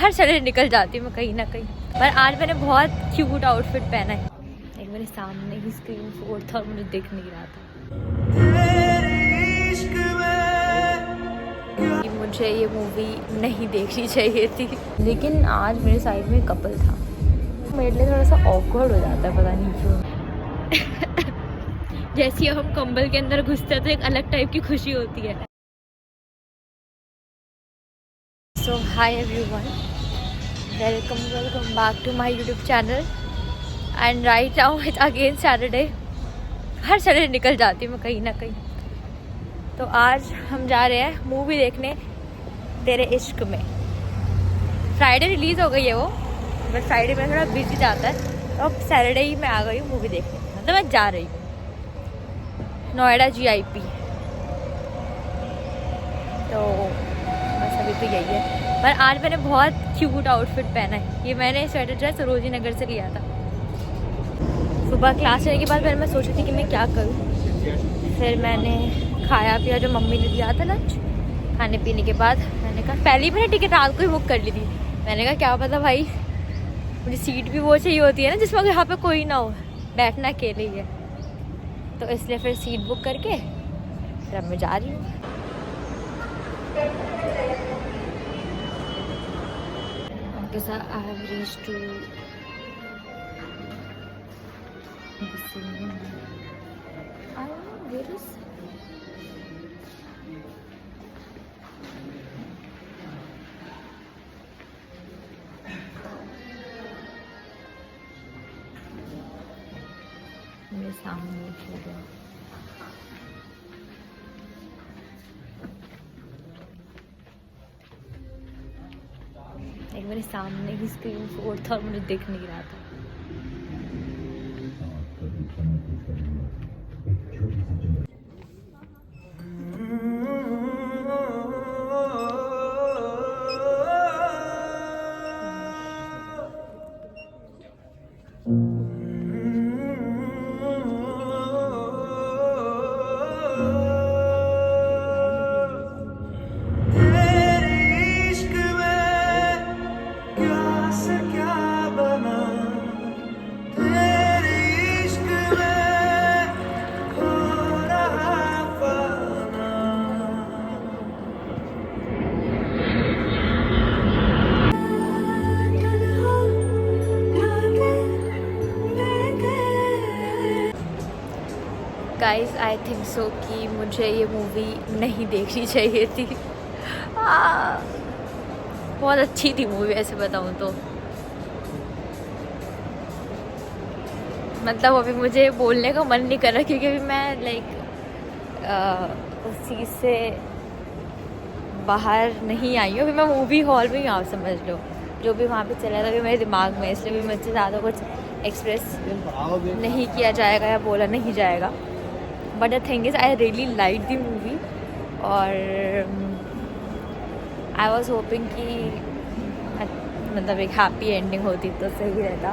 हर Saturday निकल जाती हूँ मैं कहीं ना कहीं। पर आज मैंने बहुत क्यूट आउटफिट पहना है। एक मेरे सामने ही स्क्रीन शॉट था और मुझे दिख नहीं रहा था कि मुझे ये मूवी नहीं देखनी चाहिए थी, लेकिन आज मेरे साइड में कपल था। मेरे लिए थोड़ा सा ऑकवर्ड हो जाता है, पता नहीं क्यों। जैसे हम कंबल के अंदर घुसते हैं तो एक अलग टाइप की खुशी होती है। So hi everyone, welcome back to my YouTube channel. And right now it's again Saturday. हर सैटरडे निकल जाती हूँ मैं कहीं ना कहीं। तो आज हम जा रहे हैं मूवी देखने, तेरे इश्क में। फ्राइडे रिलीज़ हो गई है वो, बट फ्राइडे में थोड़ा बिजी जाता है, तो अब सैटरडे ही मैं आ गई हूँ मूवी देखने। मतलब मैं जा रही हूँ नोएडा GIP। तो बस अभी तो यही है। पर आज मैंने बहुत क्यूट आउटफिट पहना है। ये मैंने स्वेटर ड्रेस सरोजिनी नगर से लिया था। सुबह क्लास लेने के बाद मैं सोची थी कि मैं क्या करूँ। फिर मैंने खाया पिया जो मम्मी ने दिया था लंच। खाने पीने के बाद मैंने कहा, पहले ही मैंने टिकट रात को ही बुक कर ली थी। मैंने कहा क्या पता भाई, मुझे सीट भी वो चाहिए होती है ना जिसमें यहाँ पे कोई ना हो, बैठना अकेले ही है। तो इसलिए फिर सीट बुक करके फिर अब मैं जा रही हूँ। Because I have reached to the cinema. I don't know where is. मेरे सामने फोटो। एक मेरे सामने ही स्क्रीन शॉट था और मुझे दिख नहीं रहा था। गाइज आई थिंक सो कि मुझे ये मूवी नहीं देखनी चाहिए थी। बहुत अच्छी थी मूवी ऐसे बताऊँ तो। मतलब अभी मुझे बोलने का मन नहीं कर रहा क्योंकि अभी मैं लाइक उस चीज़ से बाहर नहीं आई हूँ। अभी मैं मूवी हॉल में ही, आप समझ लो जो भी वहाँ पे चला था अभी मेरे दिमाग में, इसलिए भी मुझसे ज़्यादा कुछ एक्सप्रेस नहीं किया जाएगा या बोला नहीं जाएगा। But the thing is I really like the movie और आई वॉज होपिंग कि मतलब एक हैप्पी एंडिंग होती तो सही रहता।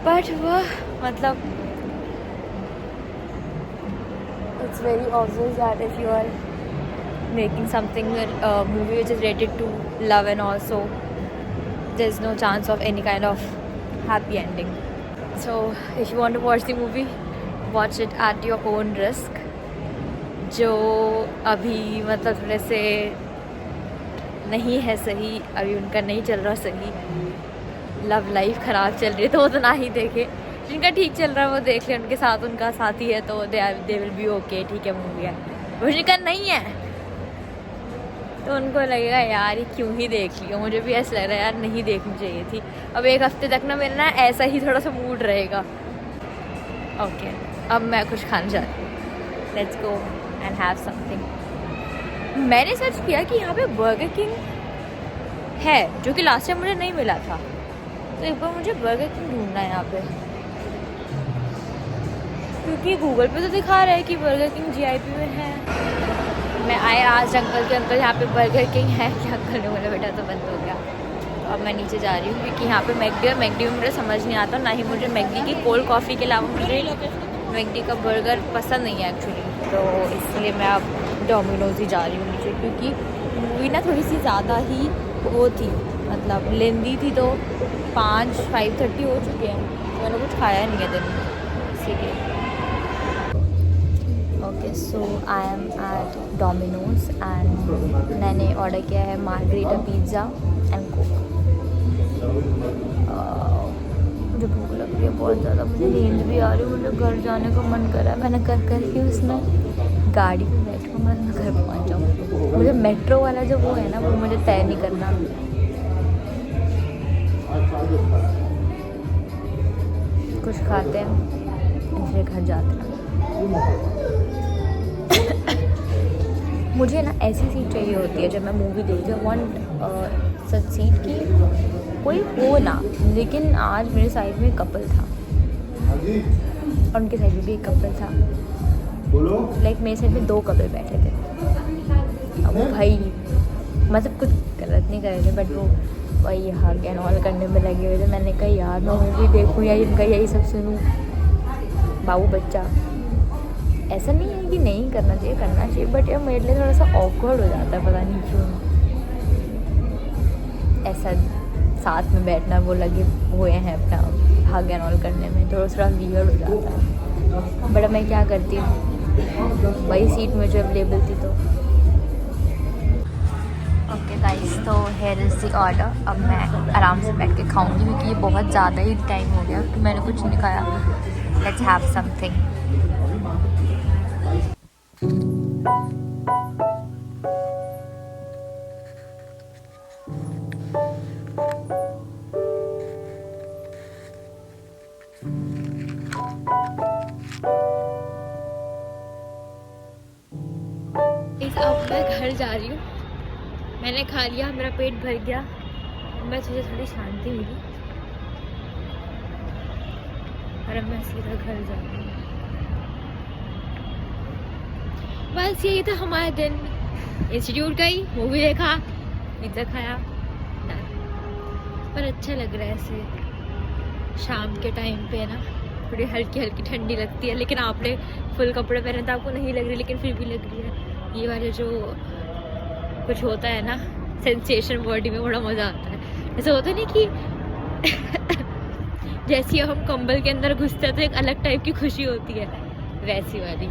बट वह मतलब it's very obvious that if you are making something movie which is related to love and also there is no chance of any kind of happy ending. So if you want to watch the movie, watch it at your own risk. जो अभी मतलब थोड़े से नहीं है सही, अभी उनका नहीं चल रहा सही, लव लाइफ ख़राब चल रही है तो वो तो ना ही देखे। जिनका ठीक चल रहा है वो देख ले, उनके साथ उनका साथी है तो दे विल बी ओके, ठीक है मूवी है। वो जिनका नहीं है तो उनको लगेगा यार ये क्यों ही देख लिया। मुझे भी ऐसा लग रहा है यार नहीं देखनी चाहिए थी। अब एक हफ्ते तक ना मेरा ना ऐसा ही थोड़ा सा मूड रहेगा। ओके अब मैं कुछ खाने जा रही हूँ। Let's go and have something. मैंने सर्च किया कि यहाँ पे बर्गर किंग है जो कि लास्ट टाइम मुझे नहीं मिला था, तो एक बार मुझे बर्गर किंग ढूंढना है यहाँ पे क्योंकि गूगल पे तो दिखा रहा है कि बर्गर किंग GIP में है। मैं आए आज अंकल के, अंकल यहाँ पे बर्गर किंग है कि अंकल ने बोला बेटा तो बंद हो गया। तो अब मैं नीचे जा रही हूँ क्योंकि यहाँ पे मैकडी में मुझे समझ नहीं आता, ना ही मुझे मैकडी की कोल्ड कॉफ़ी के अलावा मुझे मैकडी का बर्गर पसंद नहीं है एक्चुअली। तो इसलिए मैं अब डोमिनोज़ ही जा रही हूँ नीचे क्योंकि मूवी ना थोड़ी सी ज़्यादा ही वो थी, मतलब लेंदी थी तो 5:30 हो चुके हैं, तो मैंने कुछ खाया नहीं है दिन में इसीलिए। Okay so I am at Domino's and मैंने ऑर्डर किया है मार्गरीटा पिज़्ज़ा एंड कोक। मुझे भूख लग रही है बहुत ज़्यादा, मुझे नींद भी आ रही है, मुझे घर जाने का मन कर रहा है। मैंने कर के उसमें गाड़ी में बैठूँ, मैं घर पहुँच जाऊँ। मुझे मेट्रो वाला जो वो है ना, वो मुझे तय नहीं करना। कुछ खाते हैं फिर घर जाते हैं। मुझे ना ऐसी सीट चाहिए होती है जब मैं मूवी देखती हूँ, वांट सच सीट की कोई हो ना, लेकिन आज मेरे साइड में कपल था और उनके साइड में भी एक कपल था। लाइक मेरे साइड में 2 कपल बैठे थे। अब वो भाई मतलब कुछ गलत नहीं कर रहे थे, बट वो वही हग एंड ऑल करने में लगे हुए थे। मैंने कहा यार मैं मूवी देखूँ या इनका यही सब सुनूँ। बाबू बच्चा, ऐसा नहीं है कि नहीं करना चाहिए, बट यार मेरे लिए थोड़ा सा ऑकवर्ड हो जाता है, पता नहीं क्यों। ऐसा साथ में बैठना, वो लगे हुए हैं अपना हग एंड ऑल करने में, थोड़ा वियर्ड हो जाता है। बट मैं क्या करती हूँ, वही सीट में जो अवेलेबल थी तो। ओके गाइस, तो हेयर इज़ द ऑर्डर। अब मैं आराम से बैठ के खाऊंगी क्योंकि ये बहुत ज़्यादा ही टाइम हो गया कि मैंने कुछ नहीं खाया। Let's have something. अब मैं घर जा रही हूँ, मैंने खा लिया, मेरा पेट भर गया, मैं तुझे थोड़ी शांति मिली और अब मैं सीधा घर जा रही हूँ। बस यही था हमारा दिन। इंस्टीट्यूट गई, मूवी देखा, पिज्ज़ा खाया, पर अच्छा लग रहा है ऐसे शाम के टाइम पे ना, थोड़ी हल्की हल्की ठंडी लगती है। लेकिन आपने फुल कपड़े पहने तो आपको नहीं लग रही, लेकिन फिर भी लग रही है। ये वाले जो कुछ होता है ना सेंसेशन बॉडी में, बड़ा मज़ा आता है। ऐसा होता है नहीं कि जैसे हम कंबल के अंदर घुसते हैं तो एक अलग टाइप की खुशी होती है, वैसी वाली।